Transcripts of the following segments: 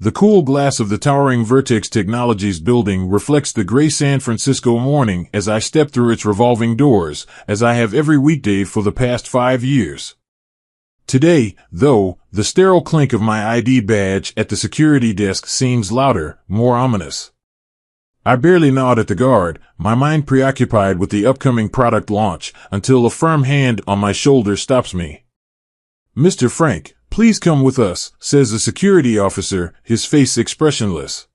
The cool glass of the towering Vertex Technologies building reflects the gray San Francisco morning as I step through its revolving doors, as I have every weekday for the past 5 years. Today, though, the sterile clink of my ID badge at the security desk seems louder, more ominous. I barely nod at the guard, my mind preoccupied with the upcoming product launch, until a firm hand on my shoulder stops me. "Mr. Frank, please come with us," says the security officer, his face expressionless.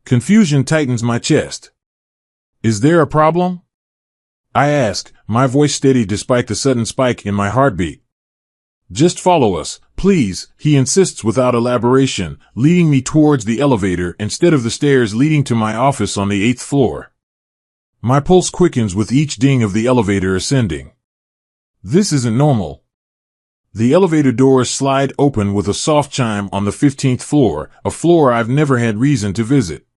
Confusion tightens my chest. "Is there a problem?" I ask, my voice steady despite the sudden spike in my heartbeat. "Just follow us, please," he insists without elaboration, leading me towards the elevator instead of the stairs leading to my office on the 8th floor. My pulse quickens with each ding of the elevator ascending. This isn't normal. The elevator doors slide open with a soft chime on the 15th floor, a floor I've never had reason to visit.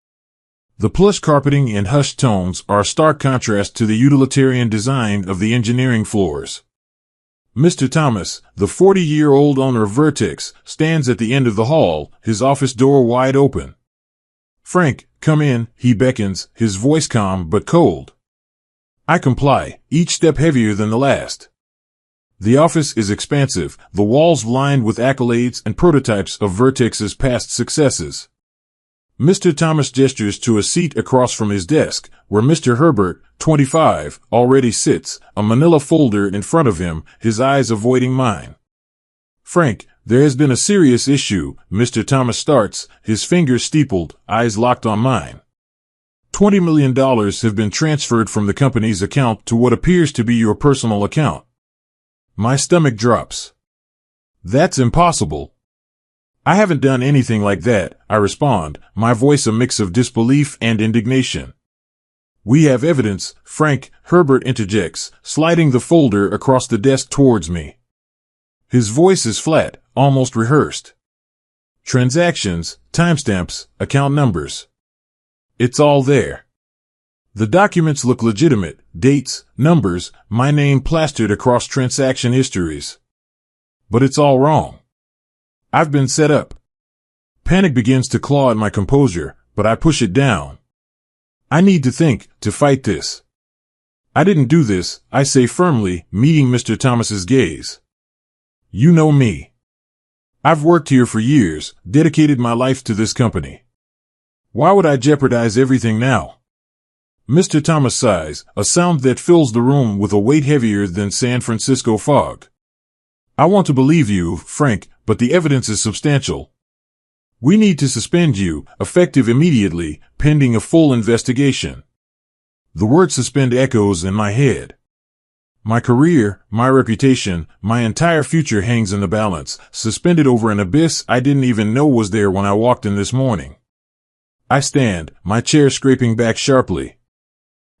The plush carpeting and hushed tones are a stark contrast to the utilitarian design of the engineering floors. Mr. Thomas, the 40-year-old owner of Vertex, stands at the end of the hall, his office door wide open. "Frank, come in," he beckons, his voice calm but cold. I comply, each step heavier than the last. The office is expansive, the walls lined with accolades and prototypes of Vertex's past successes. Mr. Thomas gestures to a seat across from his desk, where Mr. Herbert, 25, already sits, a manila folder in front of him, his eyes avoiding mine. "Frank, there has been a serious issue," Mr. Thomas starts, his fingers steepled, eyes locked on mine. $20 million have been transferred from the company's account to what appears to be your personal account. My stomach drops. "That's impossible." "I haven't done anything like that," I respond, my voice a mix of disbelief and indignation. "We have evidence," Frank, Herbert interjects, sliding the folder across the desk towards me. His voice is flat, almost rehearsed. "Transactions, timestamps, account numbers. It's all there. The documents look legitimate, dates, numbers, my name plastered across transaction histories. But it's all wrong. I've been set up." Panic begins to claw at my composure, but I push it down. "I need to think, to fight this. I didn't do this," I say firmly, meeting Mr. Thomas's gaze. "You know me. I've worked here for years, dedicated my life to this company. Why would I jeopardize everything now?" Mr. Thomas sighs, a sound that fills the room with a weight heavier than San Francisco fog. "I want to believe you, Frank, but the evidence is substantial. We need to suspend you, effective immediately, pending a full investigation." The word suspend echoes in my head. My career, my reputation, my entire future hangs in the balance, suspended over an abyss I didn't even know was there when I walked in this morning. I stand, my chair scraping back sharply.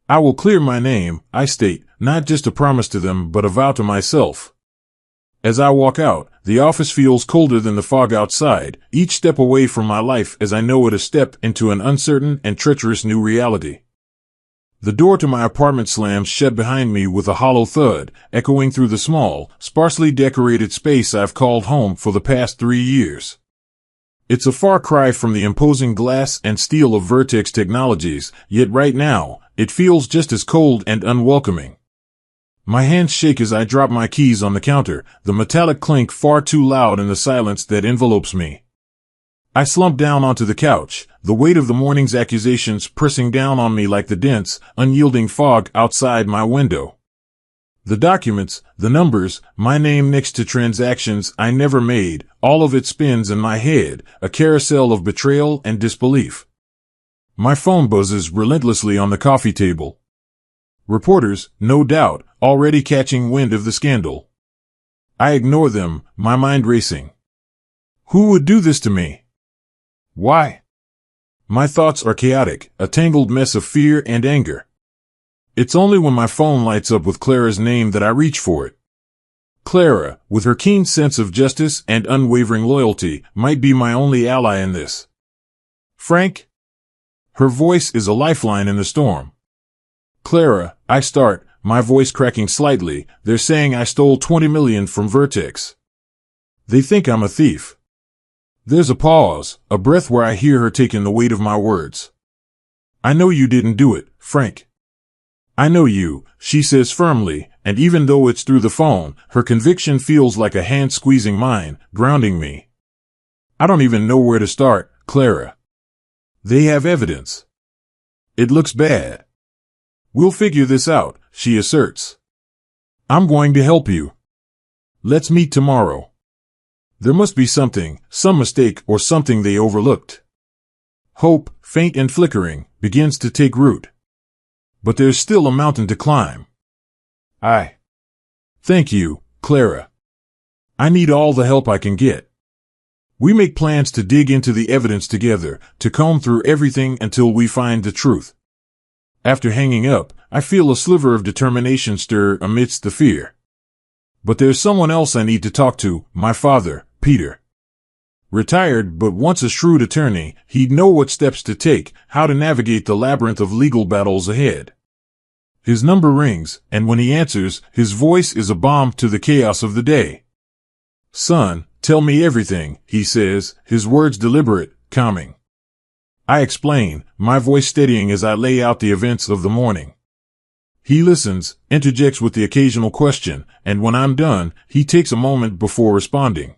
"I will clear my name," I state, not just a promise to them but a vow to myself. As I walk out, the office feels colder than the fog outside, each step away from my life as I know it a step into an uncertain and treacherous new reality. The door to my apartment slams shut behind me with a hollow thud, echoing through the small, sparsely decorated space I've called home for the past 3 years. It's a far cry from the imposing glass and steel of Vertex Technologies, yet right now, it feels just as cold and unwelcoming. My hands shake as I drop my keys on the counter, the metallic clink far too loud in the silence that envelopes me. I slump down onto the couch, the weight of the morning's accusations pressing down on me like the dense, unyielding fog outside my window. The documents, the numbers, my name next to transactions I never made, all of it spins in my head, a carousel of betrayal and disbelief. My phone buzzes relentlessly on the coffee table. Reporters, no doubt, already catching wind of the scandal. I ignore them, my mind racing. Who would do this to me? Why? My thoughts are chaotic, a tangled mess of fear and anger. It's only when my phone lights up with Clara's name that I reach for it. Clara, with her keen sense of justice and unwavering loyalty, might be my only ally in this. "Frank?" Her voice is a lifeline in the storm. "Clara," I start, my voice cracking slightly, "they're saying I stole $20 million from Vertex. They think I'm a thief. There's a pause, a breath where I hear her taking the weight of my words. I know you didn't do it, Frank. I know you, she says firmly, and even though it's through the phone, her conviction feels like a hand squeezing mine, grounding me. I don't even know where to start, Clara. They have evidence. It looks bad. We'll figure this out, she asserts. I'm going to help you. Let's meet tomorrow. There must be something, some mistake or something they overlooked. Hope, faint and flickering, begins to take root. But there's still a mountain to climb. Thank you, Clara. I need all the help I can get. We make plans to dig into the evidence together, to comb through everything until we find the truth. After hanging up, I feel a sliver of determination stir amidst the fear. But there's someone else I need to talk to, my father, Peter. Retired but once a shrewd attorney, he'd know what steps to take, how to navigate the labyrinth of legal battles ahead. His number rings, and when he answers, his voice is a balm to the chaos of the day. Son, tell me everything, he says, his words deliberate, calming. I explain, my voice steadying as I lay out the events of the morning. He listens, interjects with the occasional question, and when I'm done, he takes a moment before responding.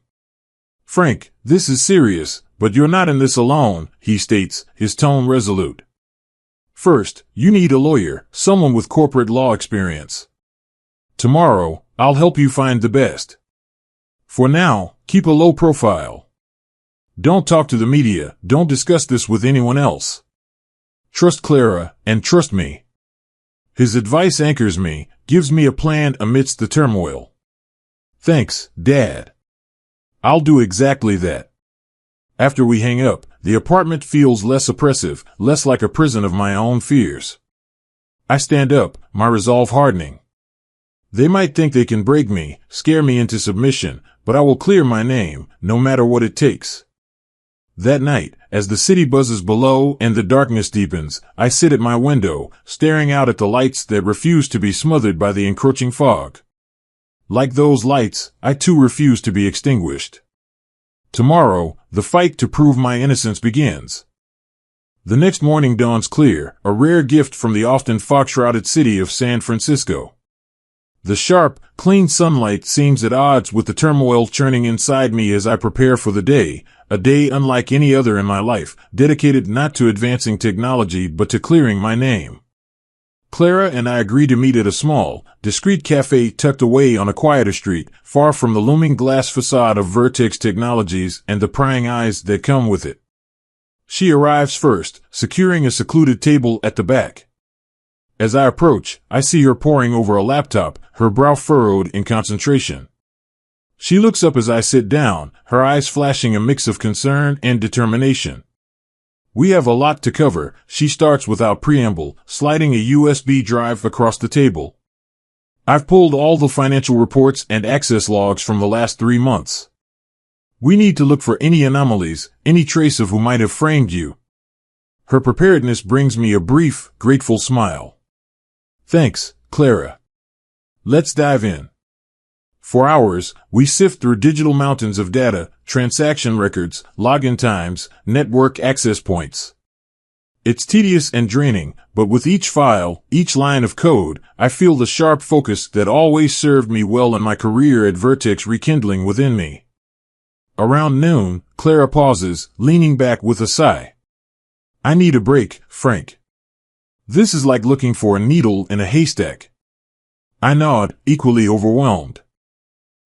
Frank, this is serious, but you're not in this alone, he states, his tone resolute. First, you need a lawyer, someone with corporate law experience. Tomorrow, I'll help you find the best. For now, keep a low profile. Don't talk to the media, don't discuss this with anyone else. Trust Clara, and trust me. His advice anchors me, gives me a plan amidst the turmoil. Thanks, Dad. I'll do exactly that. After we hang up, the apartment feels less oppressive, less like a prison of my own fears. I stand up, my resolve hardening. They might think they can break me, scare me into submission, but I will clear my name, no matter what it takes. That night, as the city buzzes below and the darkness deepens, I sit at my window, staring out at the lights that refuse to be smothered by the encroaching fog. Like those lights, I too refuse to be extinguished. Tomorrow, the fight to prove my innocence begins. The next morning dawns clear, a rare gift from the often fog-shrouded city of San Francisco. The sharp, clean sunlight seems at odds with the turmoil churning inside me as I prepare for the day, a day unlike any other in my life, dedicated not to advancing technology but to clearing my name. Clara and I agree to meet at a small, discreet cafe tucked away on a quieter street, far from the looming glass facade of Vertex Technologies and the prying eyes that come with it. She arrives first, securing a secluded table at the back. As I approach, I see her poring over a laptop, her brow furrowed in concentration. She looks up as I sit down, her eyes flashing a mix of concern and determination. We have a lot to cover, she starts without preamble, sliding a USB drive across the table. I've pulled all the financial reports and access logs from the last 3 months. We need to look for any anomalies, any trace of who might have framed you. Her preparedness brings me a brief, grateful smile. Thanks, Clara. Let's dive in. For hours, we sift through digital mountains of data, transaction records, login times, network access points. It's tedious and draining, but with each file, each line of code, I feel the sharp focus that always served me well in my career at Vertex rekindling within me. Around noon, Clara pauses, leaning back with a sigh. I need a break, Frank. This is like looking for a needle in a haystack. I nod, equally overwhelmed.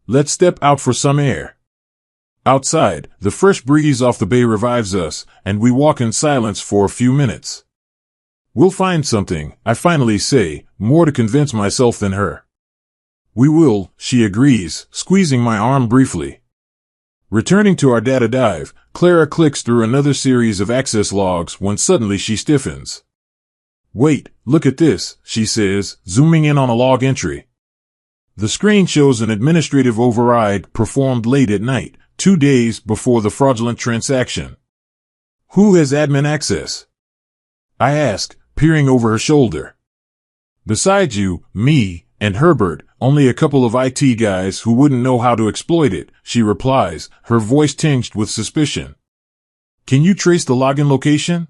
Let's step out for some air. Outside, the fresh breeze off the bay revives us, and we walk in silence for a few minutes. We'll find something, I finally say, more to convince myself than her. We will, she agrees, squeezing my arm briefly. Returning to our data dive, Clara clicks through another series of access logs when suddenly she stiffens. Wait, look at this, she says, zooming in on a log entry. The screen shows an administrative override performed late at night, 2 days before the fraudulent transaction. Who has admin access? I ask, peering over her shoulder. Besides you, me, And Herbert, only a couple of IT guys who wouldn't know how to exploit it, she replies, her voice tinged with suspicion. Can you trace the login location?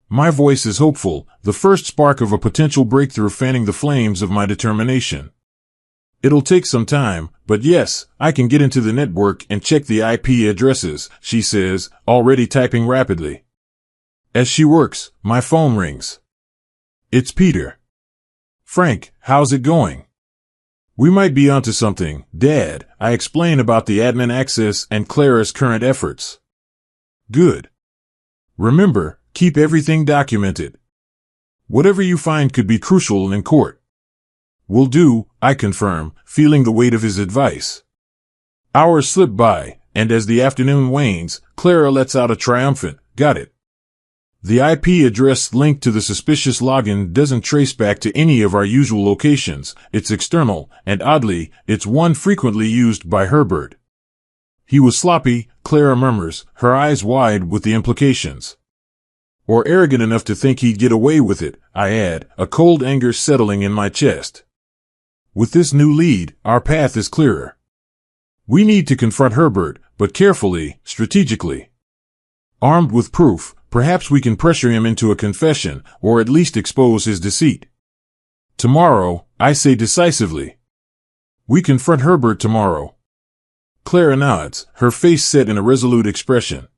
My voice is hopeful, the first spark of a potential breakthrough fanning the flames of my determination. It'll take some time, but yes, I can get into the network and check the IP addresses, she says, already typing rapidly. As she works, my phone rings. It's Peter. Frank, how's it going? We might be onto something, Dad, I explain about the admin access and Clara's current efforts. Good. Remember, keep everything documented. Whatever you find could be crucial in court. Will do, I confirm, feeling the weight of his advice. Hours slip by, and as the afternoon wanes, Clara lets out a triumphant, got it. The IP address linked to the suspicious login doesn't trace back to any of our usual locations, it's external, and oddly, it's one frequently used by Herbert. He was sloppy, Clara murmurs, her eyes wide with the implications. Or arrogant enough to think he'd get away with it, I add, a cold anger settling in my chest. With this new lead, our path is clearer. We need to confront Herbert, but carefully, strategically. Armed with proof, perhaps we can pressure him into a confession, or at least expose his deceit. Tomorrow, I say decisively. We confront Herbert tomorrow. Clara nods, her face set in a resolute expression.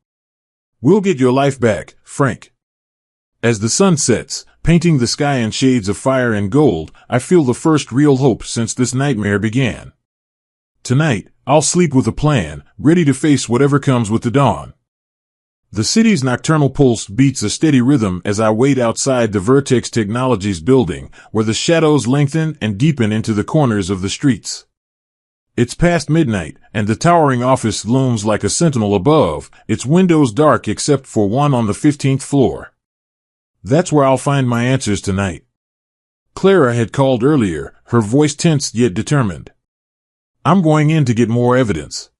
We'll get your life back, Frank. As the sun sets, painting the sky in shades of fire and gold, I feel the first real hope since this nightmare began. Tonight, I'll sleep with a plan, ready to face whatever comes with the dawn. The city's nocturnal pulse beats a steady rhythm as I wait outside the Vertex Technologies building, where the shadows lengthen and deepen into the corners of the streets. It's past midnight, and the towering office looms like a sentinel above, its windows dark except for one on the 15th floor. That's where I'll find my answers tonight. Clara had called earlier, her voice tense yet determined. I'm going in to get more evidence.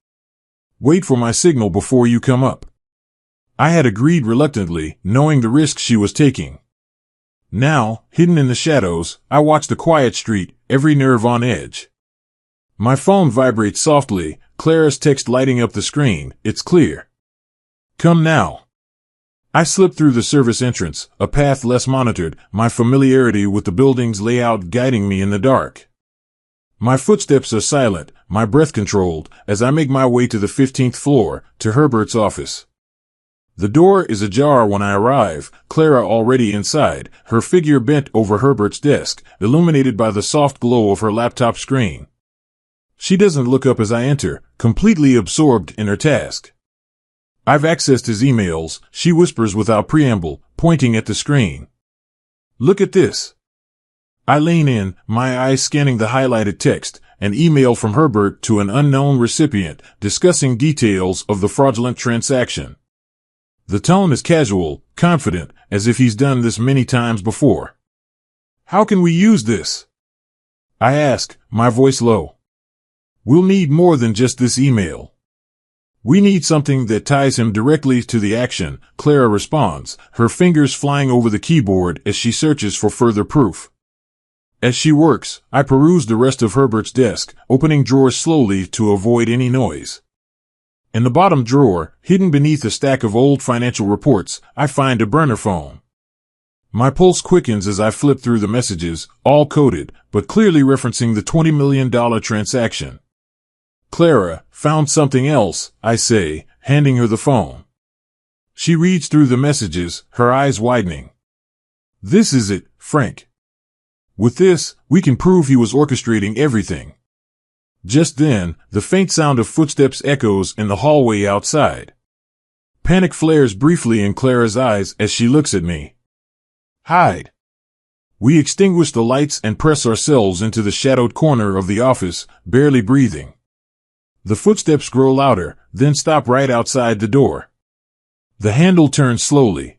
Wait for my signal before you come up. I had agreed reluctantly, knowing the risk she was taking. Now, hidden in the shadows, I watch the quiet street, every nerve on edge. My phone vibrates softly, Clara's text lighting up the screen, it's clear. Come now. I slip through the service entrance, a path less monitored, my familiarity with the building's layout guiding me in the dark. My footsteps are silent, my breath controlled, as I make my way to the 15th floor, to Herbert's office. The door is ajar when I arrive, Clara already inside, her figure bent over Herbert's desk, illuminated by the soft glow of her laptop screen. She doesn't look up as I enter, completely absorbed in her task. I've accessed his emails, she whispers without preamble, pointing at the screen. Look at this. I lean in, my eyes scanning the highlighted text, an email from Herbert to an unknown recipient, discussing details of the fraudulent transaction. The tone is casual, confident, as if he's done this many times before. How can we use this? I ask, my voice low. We'll need more than just this email. We need something that ties him directly to the action, Clara responds, her fingers flying over the keyboard as she searches for further proof. As she works, I peruse the rest of Herbert's desk, opening drawers slowly to avoid any noise. In the bottom drawer, hidden beneath a stack of old financial reports, I find a burner phone. My pulse quickens as I flip through the messages, all coded, but clearly referencing the $20 million transaction. Clara, found something else, I say, handing her the phone. She reads through the messages, her eyes widening. This is it, Frank. With this, we can prove he was orchestrating everything. Just then, the faint sound of footsteps echoes in the hallway outside. Panic flares briefly in Clara's eyes as she looks at me. Hide. We extinguish the lights and press ourselves into the shadowed corner of the office, barely breathing. The footsteps grow louder, then stop right outside the door. The handle turns slowly.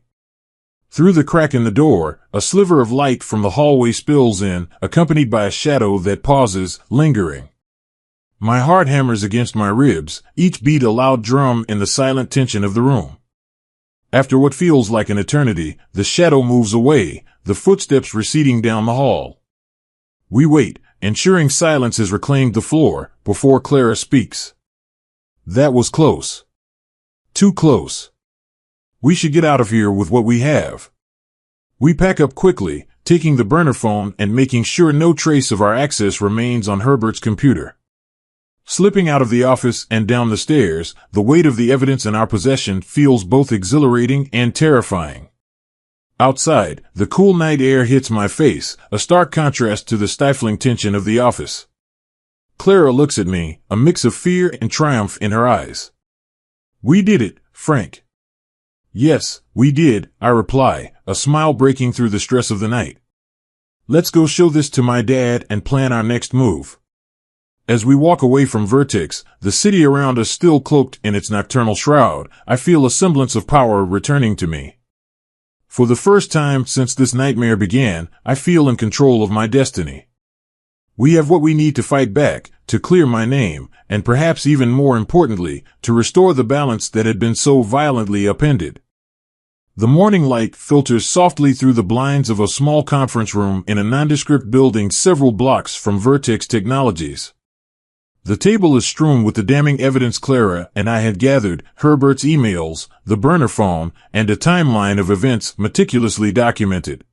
Through the crack in the door, a sliver of light from the hallway spills in, accompanied by a shadow that pauses, lingering. My heart hammers against my ribs, each beat a loud drum in the silent tension of the room. After what feels like an eternity, the shadow moves away, the footsteps receding down the hall. We wait, ensuring silence has reclaimed the floor before Clara speaks. That was close. Too close. We should get out of here with what we have. We pack up quickly, taking the burner phone and making sure no trace of our access remains on Herbert's computer. Slipping out of the office and down the stairs, the weight of the evidence in our possession feels both exhilarating and terrifying. Outside, the cool night air hits my face, a stark contrast to the stifling tension of the office. Clara looks at me, a mix of fear and triumph in her eyes. We did it, Frank. Yes, we did, I reply, a smile breaking through the stress of the night. Let's go show this to my dad and plan our next move. As we walk away from Vertex, the city around us still cloaked in its nocturnal shroud, I feel a semblance of power returning to me. For the first time since this nightmare began, I feel in control of my destiny. We have what we need to fight back, to clear my name, and perhaps even more importantly, to restore the balance that had been so violently upended. The morning light filters softly through the blinds of a small conference room in a nondescript building several blocks from Vertex Technologies. The table is strewn with the damning evidence Clara and I had gathered, Herbert's emails, the burner phone, and a timeline of events meticulously documented.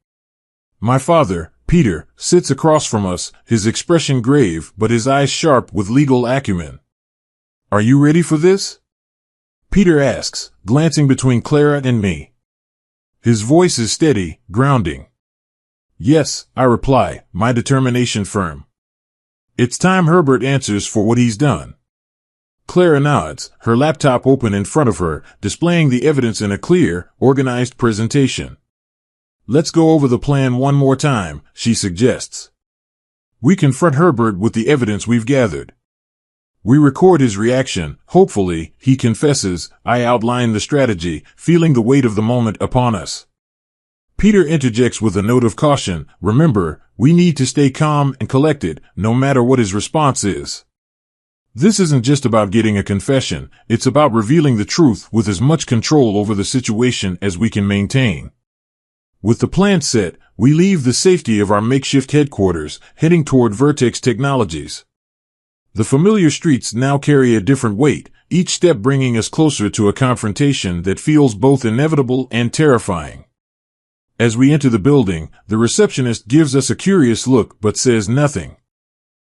My father, Peter, sits across from us, his expression grave but his eyes sharp with legal acumen. Are you ready for this? Peter asks, glancing between Clara and me. His voice is steady, grounding. Yes, I reply, my determination firm. It's time Herbert answers for what he's done. Clara nods, her laptop open in front of her, displaying the evidence in a clear, organized presentation. Let's go over the plan one more time, she suggests. We confront Herbert with the evidence we've gathered. We record his reaction, hopefully, he confesses, I outline the strategy, feeling the weight of the moment upon us. Peter interjects with a note of caution, remember, we need to stay calm and collected, no matter what his response is. This isn't just about getting a confession, it's about revealing the truth with as much control over the situation as we can maintain. With the plan set, we leave the safety of our makeshift headquarters, heading toward Vertex Technologies. The familiar streets now carry a different weight, each step bringing us closer to a confrontation that feels both inevitable and terrifying. As we enter the building, the receptionist gives us a curious look but says nothing.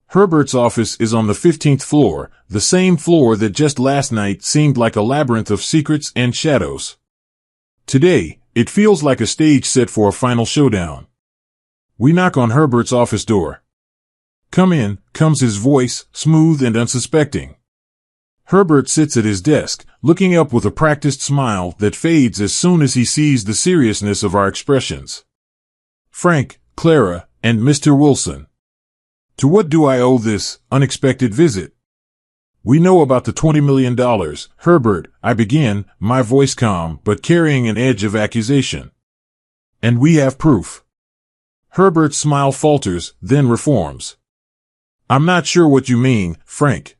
Herbert's office is on the 15th floor, the same floor that just last night seemed like a labyrinth of secrets and shadows. Today, it feels like a stage set for a final showdown. We knock on Herbert's office door. Come in, comes his voice, smooth and unsuspecting. Herbert sits at his desk, looking up with a practiced smile that fades as soon as he sees the seriousness of our expressions. Frank, Clara, and Mr. Wilson. To what do I owe this unexpected visit? We know about the $20 million, Herbert, I begin, my voice calm but carrying an edge of accusation. And we have proof. Herbert's smile falters, then reforms. I'm not sure what you mean, Frank.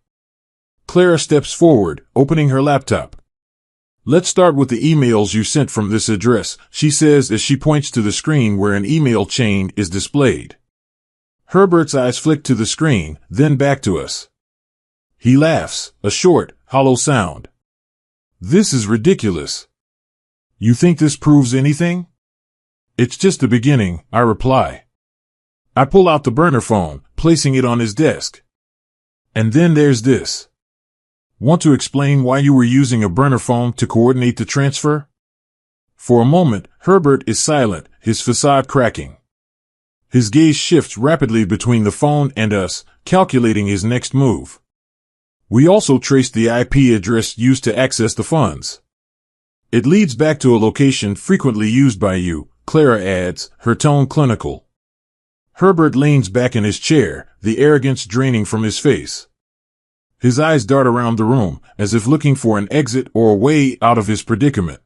Clara steps forward, opening her laptop. Let's start with the emails you sent from this address, she says as she points to the screen where an email chain is displayed. Herbert's eyes flick to the screen, then back to us. He laughs, a short, hollow sound. This is ridiculous. You think this proves anything? It's just the beginning, I reply. I pull out the burner phone, placing it on his desk. And then there's this. Want to explain why you were using a burner phone to coordinate the transfer? For a moment, Herbert is silent, his facade cracking. His gaze shifts rapidly between the phone and us, calculating his next move. We also traced the IP address used to access the funds. It leads back to a location frequently used by you, Clara adds, her tone clinical. Herbert leans back in his chair, the arrogance draining from his face. His eyes dart around the room, as if looking for an exit or a way out of his predicament.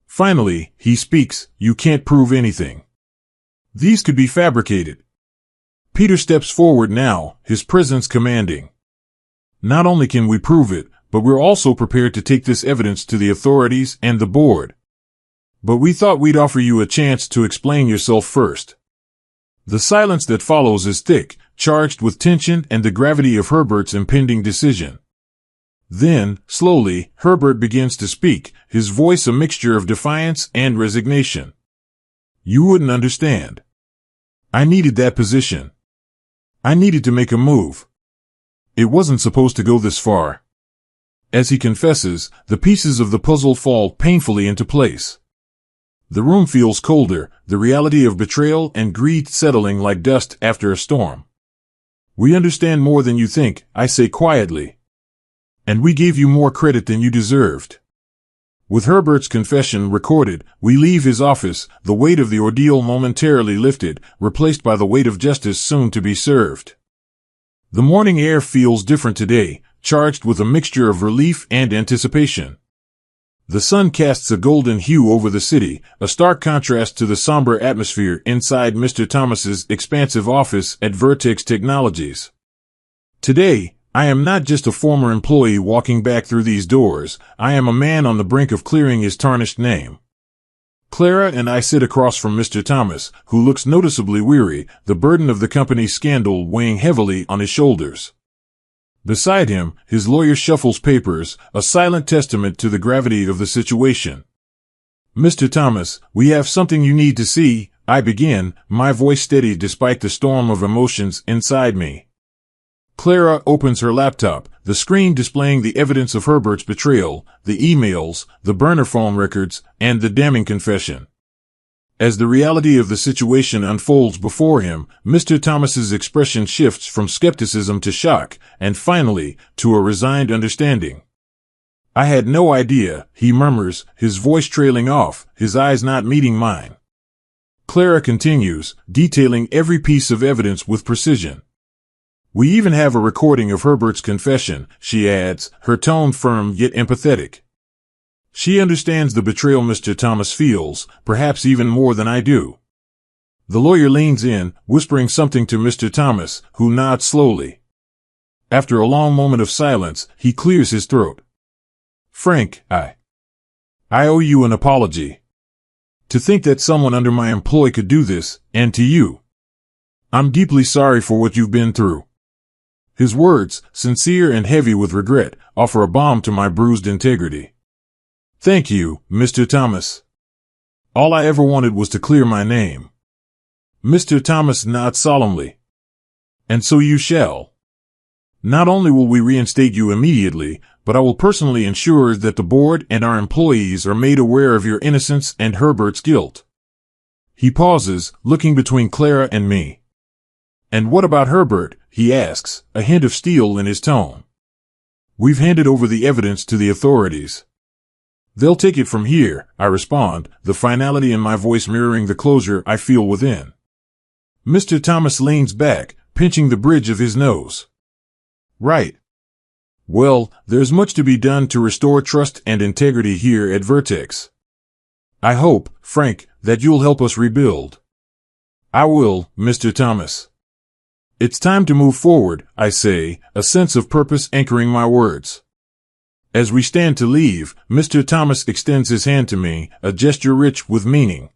Finally, he speaks, you can't prove anything. These could be fabricated. Peter steps forward now, his presence commanding. Not only can we prove it, but we're also prepared to take this evidence to the authorities and the board. But we thought we'd offer you a chance to explain yourself first. The silence that follows is thick, charged with tension and the gravity of Herbert's impending decision. Then, slowly, Herbert begins to speak, his voice a mixture of defiance and resignation. You wouldn't understand. I needed that position. I needed to make a move. It wasn't supposed to go this far. As he confesses, the pieces of the puzzle fall painfully into place. The room feels colder, the reality of betrayal and greed settling like dust after a storm. We understand more than you think, I say quietly. And we gave you more credit than you deserved. With Herbert's confession recorded, we leave his office, the weight of the ordeal momentarily lifted, replaced by the weight of justice soon to be served. The morning air feels different today, charged with a mixture of relief and anticipation. The sun casts a golden hue over the city, a stark contrast to the somber atmosphere inside Mr. Thomas's expansive office at Vertex Technologies. Today, I am not just a former employee walking back through these doors, I am a man on the brink of clearing his tarnished name. Clara and I sit across from Mr. Thomas, who looks noticeably weary, the burden of the company's scandal weighing heavily on his shoulders. Beside him, his lawyer shuffles papers, a silent testament to the gravity of the situation. Mr. Thomas, we have something you need to see, I begin, my voice steady despite the storm of emotions inside me. Clara opens her laptop, the screen displaying the evidence of Herbert's betrayal, the emails, the burner phone records, and the damning confession. As the reality of the situation unfolds before him, Mr. Thomas's expression shifts from skepticism to shock, and finally, to a resigned understanding. I had no idea, he murmurs, his voice trailing off, his eyes not meeting mine. Clara continues, detailing every piece of evidence with precision. We even have a recording of Herbert's confession, she adds, her tone firm yet empathetic. She understands the betrayal Mr. Thomas feels, perhaps even more than I do. The lawyer leans in, whispering something to Mr. Thomas, who nods slowly. After a long moment of silence, he clears his throat. Frank, I owe you an apology. To think that someone under my employ could do this, and to you. I'm deeply sorry for what you've been through. His words, sincere and heavy with regret, offer a balm to my bruised integrity. Thank you, Mr. Thomas. All I ever wanted was to clear my name. Mr. Thomas nods solemnly. And so you shall. Not only will we reinstate you immediately, but I will personally ensure that the board and our employees are made aware of your innocence and Herbert's guilt. He pauses, looking between Clara and me. And what about Herbert? He asks, a hint of steel in his tone. We've handed over the evidence to the authorities. They'll take it from here, I respond, the finality in my voice mirroring the closure I feel within. Mr. Thomas leans back, pinching the bridge of his nose. Right. Well, there's much to be done to restore trust and integrity here at Vertex. I hope, Frank, that you'll help us rebuild. I will, Mr. Thomas. It's time to move forward, I say, a sense of purpose anchoring my words. As we stand to leave, Mr. Thomas extends his hand to me, a gesture rich with meaning.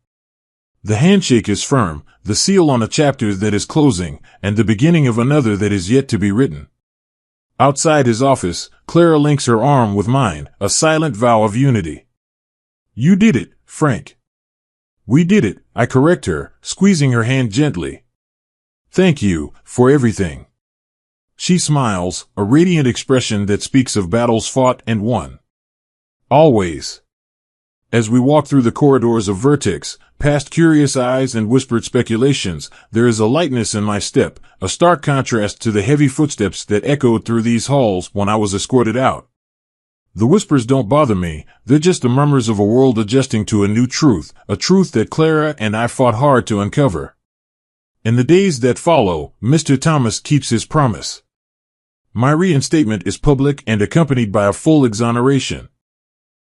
The handshake is firm, the seal on a chapter that is closing, and the beginning of another that is yet to be written. Outside his office, Clara links her arm with mine, a silent vow of unity. You did it, Frank. We did it, I correct her, squeezing her hand gently. Thank you, for everything. She smiles, a radiant expression that speaks of battles fought and won. Always. As we walk through the corridors of Vertex, past curious eyes and whispered speculations, there is a lightness in my step, a stark contrast to the heavy footsteps that echoed through these halls when I was escorted out. The whispers don't bother me, they're just the murmurs of a world adjusting to a new truth, a truth that Clara and I fought hard to uncover. In the days that follow, Mr. Thomas keeps his promise. My reinstatement is public and accompanied by a full exoneration.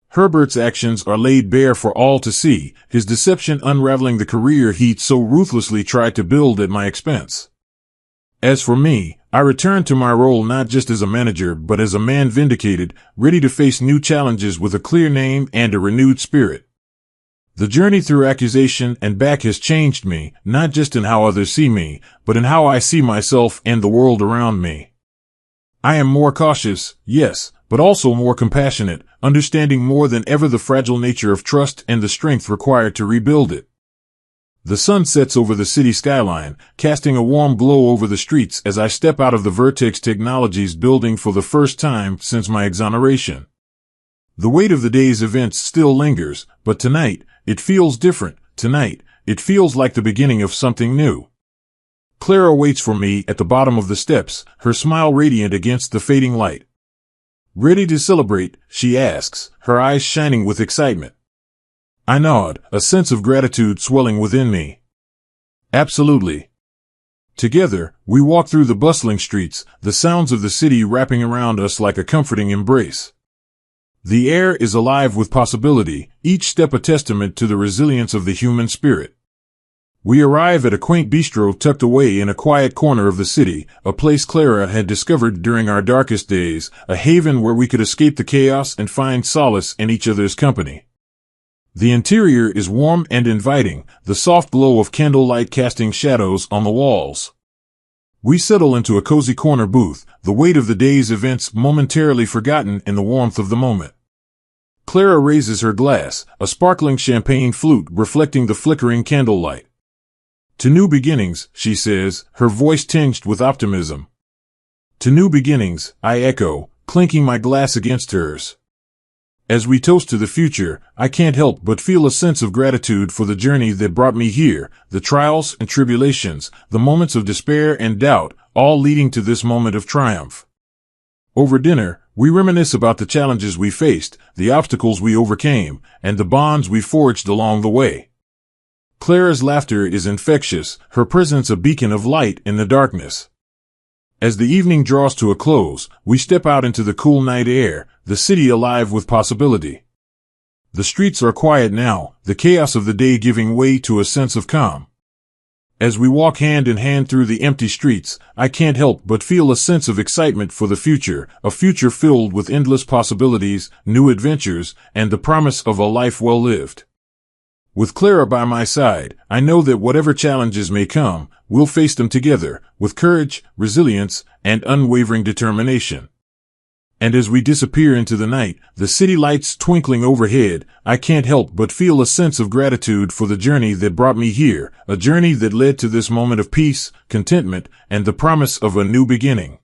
Herbert's actions are laid bare for all to see, his deception unraveling the career he'd so ruthlessly tried to build at my expense. As for me, I return to my role not just as a manager but as a man vindicated, ready to face new challenges with a clear name and a renewed spirit. The journey through accusation and back has changed me, not just in how others see me, but in how I see myself and the world around me. I am more cautious, yes, but also more compassionate, understanding more than ever the fragile nature of trust and the strength required to rebuild it. The sun sets over the city skyline, casting a warm glow over the streets as I step out of the Vertex Technologies building for the first time since my exoneration. The weight of the day's events still lingers, but tonight, it feels different. Tonight, it feels like the beginning of something new. Clara waits for me at the bottom of the steps, her smile radiant against the fading light. "Ready to celebrate?" she asks, her eyes shining with excitement. I nod, a sense of gratitude swelling within me. Absolutely. Together, we walk through the bustling streets, the sounds of the city wrapping around us like a comforting embrace. The air is alive with possibility, each step a testament to the resilience of the human spirit. We arrive at a quaint bistro tucked away in a quiet corner of the city, a place Clara had discovered during our darkest days, a haven where we could escape the chaos and find solace in each other's company. The interior is warm and inviting, the soft glow of candlelight casting shadows on the walls. We settle into a cozy corner booth, the weight of the day's events momentarily forgotten in the warmth of the moment. Clara raises her glass, a sparkling champagne flute reflecting the flickering candlelight. "To new beginnings," she says, her voice tinged with optimism. "To new beginnings," I echo, clinking my glass against hers. As we toast to the future, I can't help but feel a sense of gratitude for the journey that brought me here, the trials and tribulations, the moments of despair and doubt, all leading to this moment of triumph. Over dinner, we reminisce about the challenges we faced, the obstacles we overcame, and the bonds we forged along the way. Clara's laughter is infectious, her presence a beacon of light in the darkness. As the evening draws to a close, we step out into the cool night air, the city alive with possibility. The streets are quiet now, the chaos of the day giving way to a sense of calm. As we walk hand in hand through the empty streets, I can't help but feel a sense of excitement for the future, a future filled with endless possibilities, new adventures, and the promise of a life well lived. With Clara by my side, I know that whatever challenges may come, we'll face them together, with courage, resilience, and unwavering determination. And as we disappear into the night, the city lights twinkling overhead, I can't help but feel a sense of gratitude for the journey that brought me here, a journey that led to this moment of peace, contentment, and the promise of a new beginning.